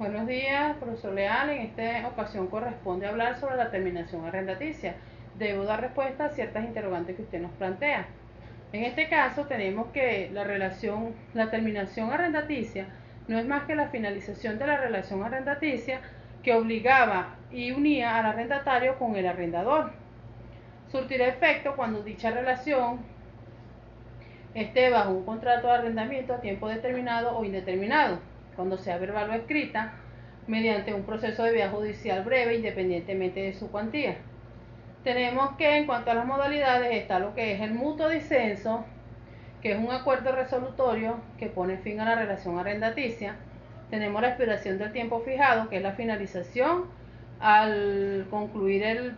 Buenos días, profesor Leal. En esta ocasión corresponde hablar sobre la terminación arrendaticia. Debo dar respuesta a ciertas interrogantes que usted nos plantea. En este caso tenemos que la terminación arrendaticia no es más que la finalización de la relación arrendaticia que obligaba y unía al arrendatario con el arrendador. Surtirá efecto cuando dicha relación esté bajo un contrato de arrendamiento a tiempo determinado o indeterminado, cuando sea verbal o escrita, mediante un proceso de vía judicial breve independientemente de su cuantía. Tenemos que en cuanto a las modalidades está lo que es el mutuo disenso, que es un acuerdo resolutorio que pone fin a la relación arrendaticia. Tenemos la expiración del tiempo fijado, que es la finalización al concluir el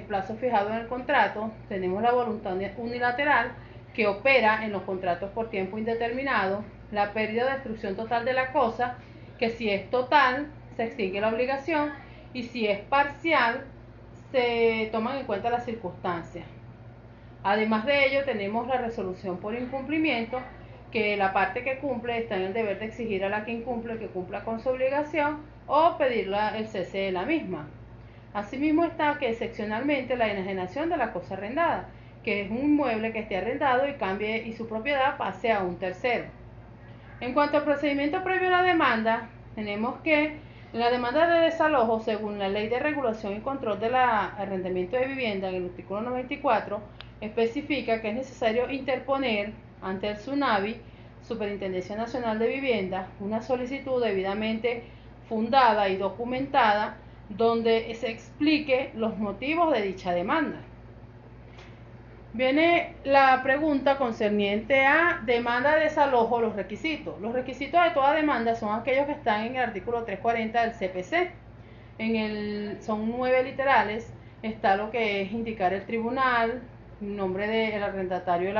plazo fijado en el contrato. Tenemos la voluntad unilateral, que opera en los contratos por tiempo indeterminado. La pérdida o destrucción total de la cosa, que si es total se extingue la obligación, y si es parcial se toman en cuenta las circunstancias. Además de ello, tenemos la resolución por incumplimiento, que la parte que cumple está en el deber de exigir a la que incumple que cumpla con su obligación o pedir el cese de la misma. Asimismo está que excepcionalmente la enajenación de la cosa arrendada, que es un inmueble que esté arrendado y cambie y su propiedad pase a un tercero. En cuanto al procedimiento previo a la demanda, tenemos que la demanda de desalojo, según la Ley de Regulación y Control del Arrendamiento de Vivienda, en el artículo 94, especifica que es necesario interponer ante el SUNAVI, Superintendencia Nacional de Vivienda, una solicitud debidamente fundada y documentada donde se explique los motivos de dicha demanda. Viene la pregunta concerniente a demanda de desalojo, los requisitos. Los requisitos de toda demanda son aquellos que están en el artículo 340 del CPC. Son 9 literales. Está lo que es indicar el tribunal, nombre del arrendatario,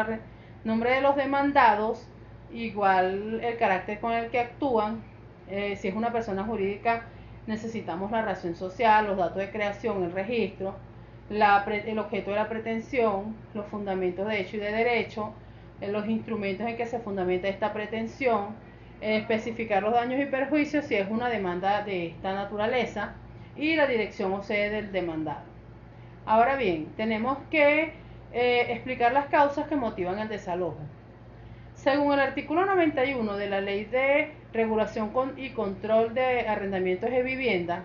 nombre de los demandados, igual el carácter con el que actúan. Si es una persona jurídica, necesitamos la razón social, los datos de creación, el registro, el objeto de la pretensión, los fundamentos de hecho y de derecho, los instrumentos en que se fundamenta esta pretensión, especificar los daños y perjuicios si es una demanda de esta naturaleza, y la dirección o sede del demandado. Ahora bien, tenemos que explicar las causas que motivan el desalojo. Según el artículo 91 de la Ley de Regulación y Control de Arrendamientos de Vivienda,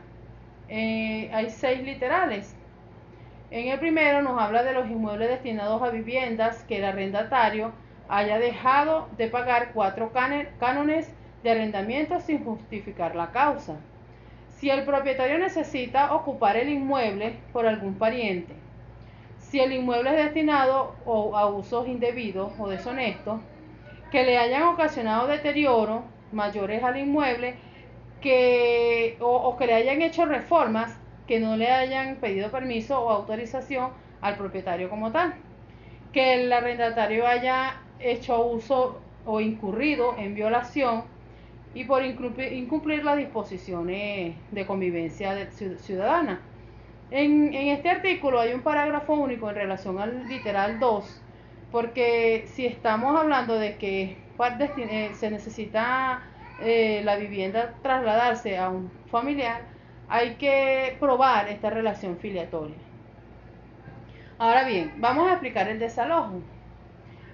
hay 6 literales. En el primero nos habla de los inmuebles destinados a viviendas que el arrendatario haya dejado de pagar 4 cánones de arrendamiento sin justificar la causa. Si el propietario necesita ocupar el inmueble por algún pariente, si el inmueble es destinado a usos indebidos o deshonestos, que le hayan ocasionado deterioro mayores al inmueble, o que le hayan hecho reformas que no le hayan pedido permiso o autorización al propietario como tal, que el arrendatario haya hecho uso o incurrido en violación y por incumplir las disposiciones de convivencia ciudadana. En este artículo hay un parágrafo único en relación al literal 2, porque si estamos hablando de que se necesita la vivienda trasladarse a un familiar, hay que probar esta relación filiatoria. Ahora bien, vamos a explicar el desalojo.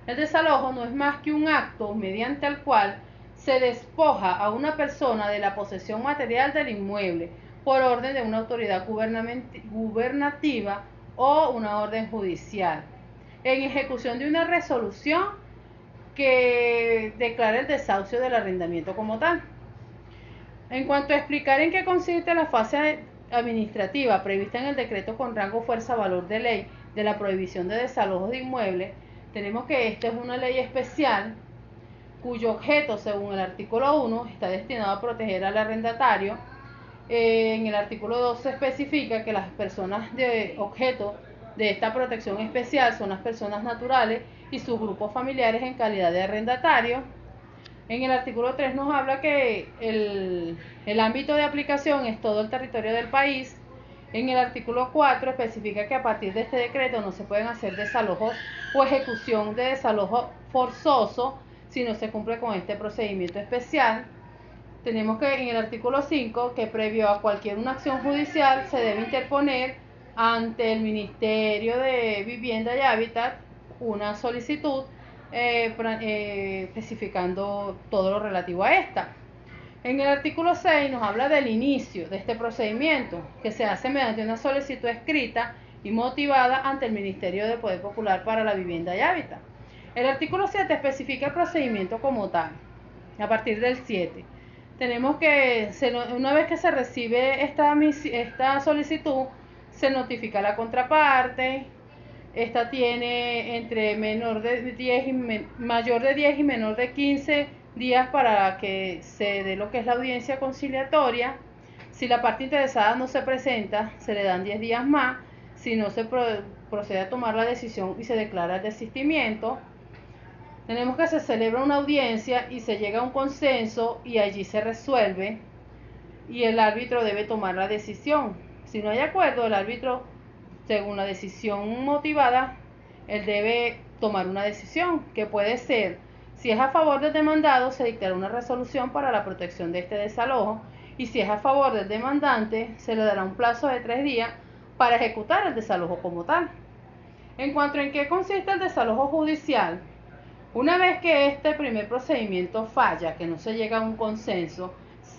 El desalojo no es más que un acto mediante el cual se despoja a una persona de la posesión material del inmueble por orden de una autoridad gubernativa o una orden judicial, en ejecución de una resolución que declara el desahucio del arrendamiento como tal. En cuanto a explicar en qué consiste la fase administrativa prevista en el decreto con rango fuerza valor de ley de la prohibición de desalojos de inmuebles, tenemos que esta es una ley especial cuyo objeto, según el artículo 1, está destinado a proteger al arrendatario. En el artículo 2 se especifica que las personas de objeto de esta protección especial son las personas naturales y sus grupos familiares en calidad de arrendatario. En el artículo 3 nos habla que el ámbito de aplicación es todo el territorio del país. En el artículo 4 especifica que a partir de este decreto no se pueden hacer desalojos o ejecución de desalojo forzoso si no se cumple con este procedimiento especial. tenemos que en el artículo 5 que previo a cualquier una acción judicial se debe interponer ante el Ministerio de Vivienda y Hábitat una solicitud especificando todo lo relativo a esta. En el artículo 6 nos habla del inicio de este procedimiento, que se hace mediante una solicitud escrita y motivada ante el Ministerio de Poder Popular para la Vivienda y Hábitat. El artículo 7 especifica el procedimiento como tal. A partir del 7 tenemos que, una vez que se recibe esta solicitud, se notifica a la contraparte. Esta tiene entre mayor de 10 y menor de 15 días para que se dé lo que es la audiencia conciliatoria. Si la parte interesada no se presenta, se le dan 10 días más. Si no, se procede a tomar la decisión y se declara el desistimiento. Tenemos que se celebra una audiencia y se llega a un consenso y allí se resuelve y el árbitro debe tomar la decisión. Si no hay acuerdo, el árbitro, según la decisión motivada, él debe tomar una decisión que puede ser, si es a favor del demandado, se dictará una resolución para la protección de este desalojo, y si es a favor del demandante, se le dará un plazo de 3 días para ejecutar el desalojo como tal. En cuanto en qué consiste el desalojo judicial, una vez que este primer procedimiento falla, que no se llega a un consenso,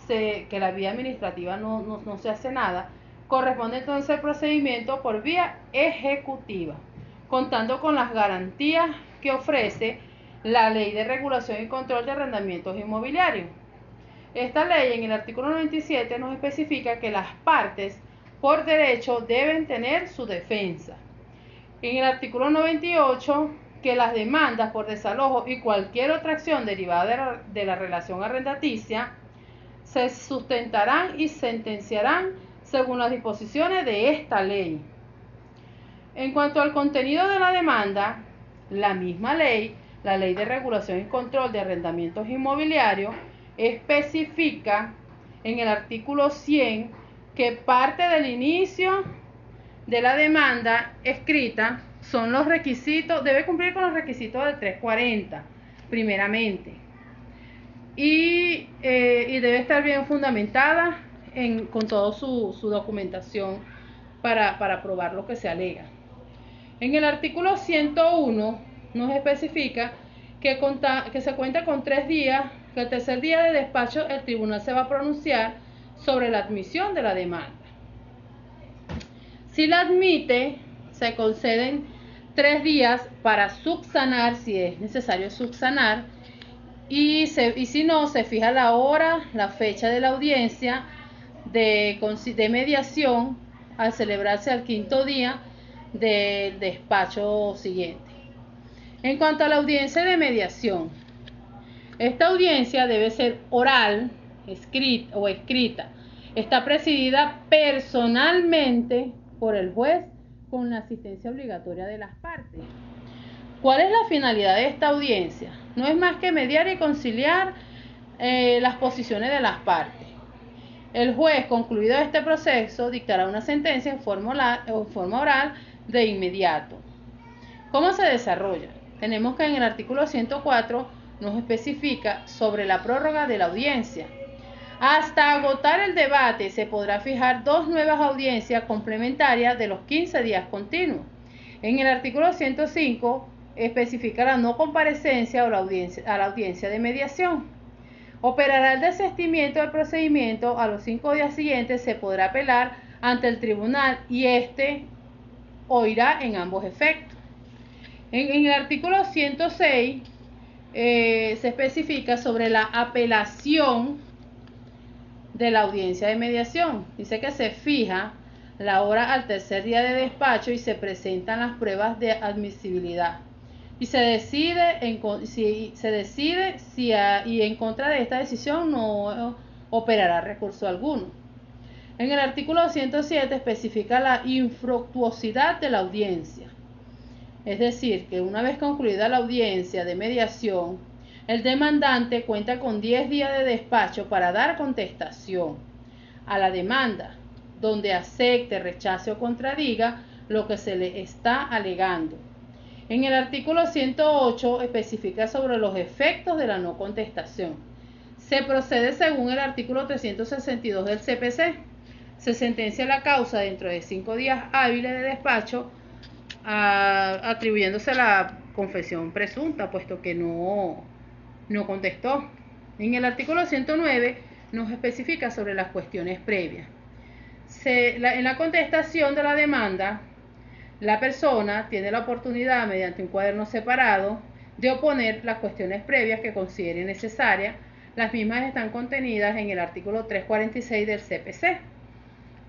que la vía administrativa no se hace nada, corresponde entonces el procedimiento por vía ejecutiva, contando con las garantías que ofrece la Ley de Regulación y Control de Arrendamientos Inmobiliarios. Esta ley en el artículo 97 nos especifica que las partes por derecho deben tener su defensa. En el artículo 98 que las demandas por desalojo y cualquier otra acción derivada de la relación arrendaticia se sustentarán y sentenciarán según las disposiciones de esta ley. En cuanto al contenido de la demanda, la misma ley, la Ley de Regulación y Control de Arrendamientos Inmobiliarios, especifica en el artículo 100 que parte del inicio de la demanda escrita son los requisitos, debe cumplir con los requisitos del 340, primeramente, y debe estar bien fundamentada con toda su documentación para probar lo que se alega. En el artículo 101 nos especifica que se cuenta con 3 días, que el tercer día de despacho el tribunal se va a pronunciar sobre la admisión de la demanda. Si la admite, se conceden 3 días para subsanar, si es necesario subsanar, y si no, se fija la hora, la fecha de la audiencia de mediación al celebrarse al 5.º día del despacho siguiente. En cuanto a la audiencia de mediación, esta audiencia debe ser oral, escrita. Está presidida personalmente por el juez con la asistencia obligatoria de las partes. ¿Cuál es la finalidad de esta audiencia? No es más que mediar y conciliar las posiciones de las partes. El juez, concluido este proceso, dictará una sentencia en forma oral de inmediato. ¿Cómo se desarrolla? Tenemos que en el artículo 104 nos especifica sobre la prórroga de la audiencia. Hasta agotar el debate se podrá fijar 2 nuevas audiencias complementarias de los 15 días continuos. En el artículo 105 especifica la no comparecencia a la audiencia de mediación. Operará el desistimiento del procedimiento, a los 5 días siguientes se podrá apelar ante el tribunal y éste oirá en ambos efectos. En el artículo 106 se especifica sobre la apelación de la audiencia de mediación. Dice que se fija la hora al tercer día de despacho y se presentan las pruebas de admisibilidad. Y se decide y en contra de esta decisión no operará recurso alguno. En el artículo 107 especifica la infructuosidad de la audiencia. Es decir, que una vez concluida la audiencia de mediación, el demandante cuenta con 10 días de despacho para dar contestación a la demanda, donde acepte, rechace o contradiga lo que se le está alegando. En el artículo 108 especifica sobre los efectos de la no contestación. Se procede según el artículo 362 del CPC. Se sentencia la causa dentro de 5 días hábiles de despacho, atribuyéndose la confesión presunta, puesto que no contestó. En el artículo 109 nos especifica sobre las cuestiones previas. En la contestación de la demanda, la persona tiene la oportunidad, mediante un cuaderno separado, de oponer las cuestiones previas que considere necesarias. Las mismas están contenidas en el artículo 346 del CPC.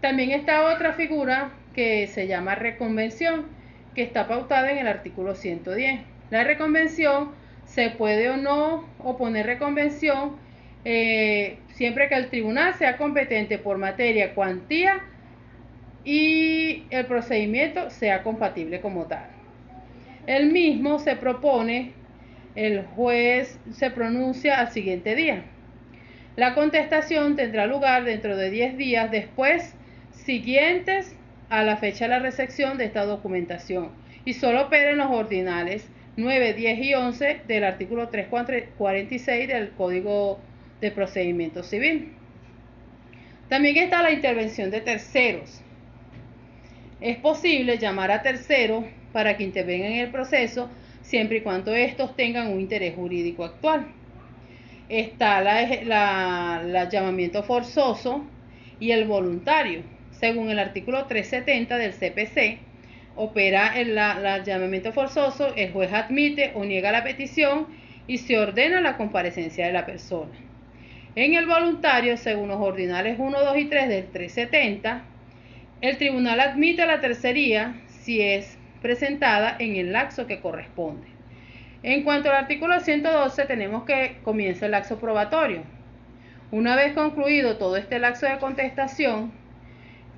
También está otra figura que se llama reconvención, que está pautada en el artículo 110. La reconvención, se puede o no oponer reconvención siempre que el tribunal sea competente por materia, cuantía y el procedimiento sea compatible como tal. El mismo se propone, el juez se pronuncia al siguiente día. La contestación tendrá lugar dentro de 10 días después siguientes a la fecha de la recepción de esta documentación y solo operen los ordinales 9, 10 y 11 del artículo 346 del Código de Procedimiento Civil. También está la intervención de terceros. Es posible llamar a terceros para que intervengan en el proceso siempre y cuando estos tengan un interés jurídico actual. Está el llamamiento forzoso y el voluntario. Según el artículo 370 del CPC, opera el llamamiento forzoso, el juez admite o niega la petición y se ordena la comparecencia de la persona. En el voluntario, según los ordinales 1, 2 y 3 del 370, el tribunal admite la tercería si es presentada en el lapso que corresponde. En cuanto al artículo 112, tenemos que comienza el lapso probatorio. Una vez concluido todo este lapso de contestación,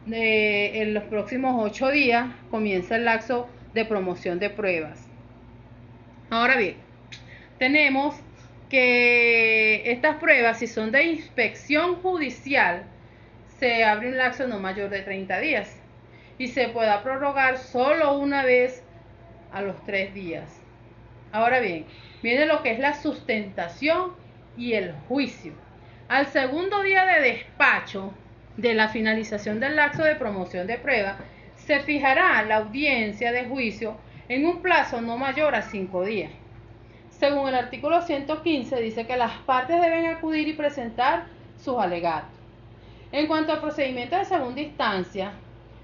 en los próximos 8 días comienza el lapso de promoción de pruebas. Ahora bien, tenemos que estas pruebas, si son de inspección judicial, se abre un lapso no mayor de 30 días y se pueda prorrogar solo una vez a los 3 días. Ahora bien, viene lo que es la sustentación y el juicio. Al segundo día de despacho de la finalización del lapso de promoción de prueba, se fijará la audiencia de juicio en un plazo no mayor a 5 días. Según el artículo 115, dice que las partes deben acudir y presentar sus alegatos. En cuanto al procedimiento de segunda instancia,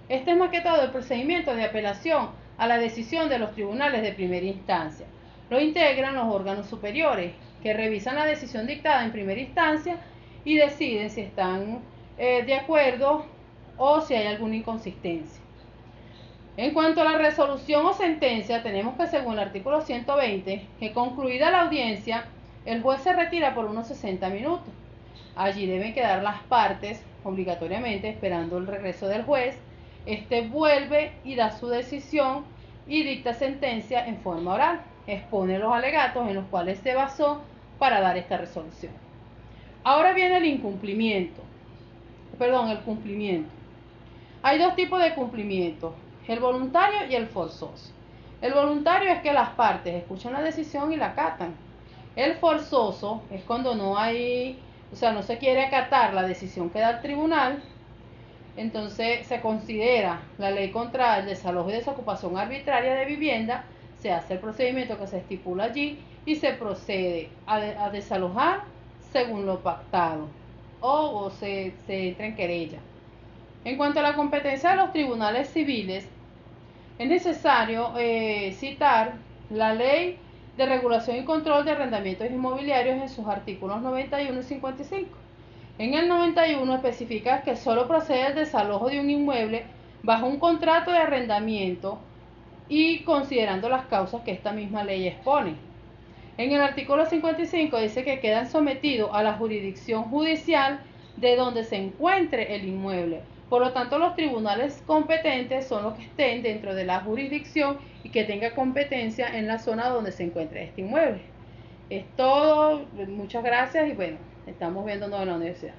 este es más que todo el procedimiento de apelación a la decisión de los tribunales de primera instancia. Lo integran los órganos superiores, que revisan la decisión dictada en primera instancia y deciden si están de acuerdo o si hay alguna inconsistencia. En cuanto a la resolución o sentencia, tenemos que según el artículo 120, que concluida la audiencia, el juez se retira por unos 60 minutos. Allí deben quedar las partes obligatoriamente esperando el regreso del juez. Este vuelve y da su decisión y dicta sentencia en forma oral. Expone los alegatos en los cuales se basó para dar esta resolución. Ahora viene el cumplimiento. Hay dos tipos de cumplimiento, el voluntario y el forzoso. El voluntario es que las partes escuchan la decisión y la acatan. El forzoso es cuando no se quiere acatar la decisión que da el tribunal. Entonces se considera la ley contra el desalojo y desocupación arbitraria de vivienda, se hace el procedimiento que se estipula allí y se procede a desalojar según lo pactado o se entra en querella. En cuanto a la competencia de los tribunales civiles, es necesario citar la Ley de Regulación y Control de Arrendamientos Inmobiliarios en sus artículos 91 y 55. En el 91 especifica que solo procede el desalojo de un inmueble bajo un contrato de arrendamiento y considerando las causas que esta misma ley expone. En el artículo 55 dice que quedan sometidos a la jurisdicción judicial de donde se encuentre el inmueble. Por lo tanto, los tribunales competentes son los que estén dentro de la jurisdicción y que tenga competencia en la zona donde se encuentre este inmueble. Es todo, muchas gracias y bueno, estamos viéndonos en la universidad.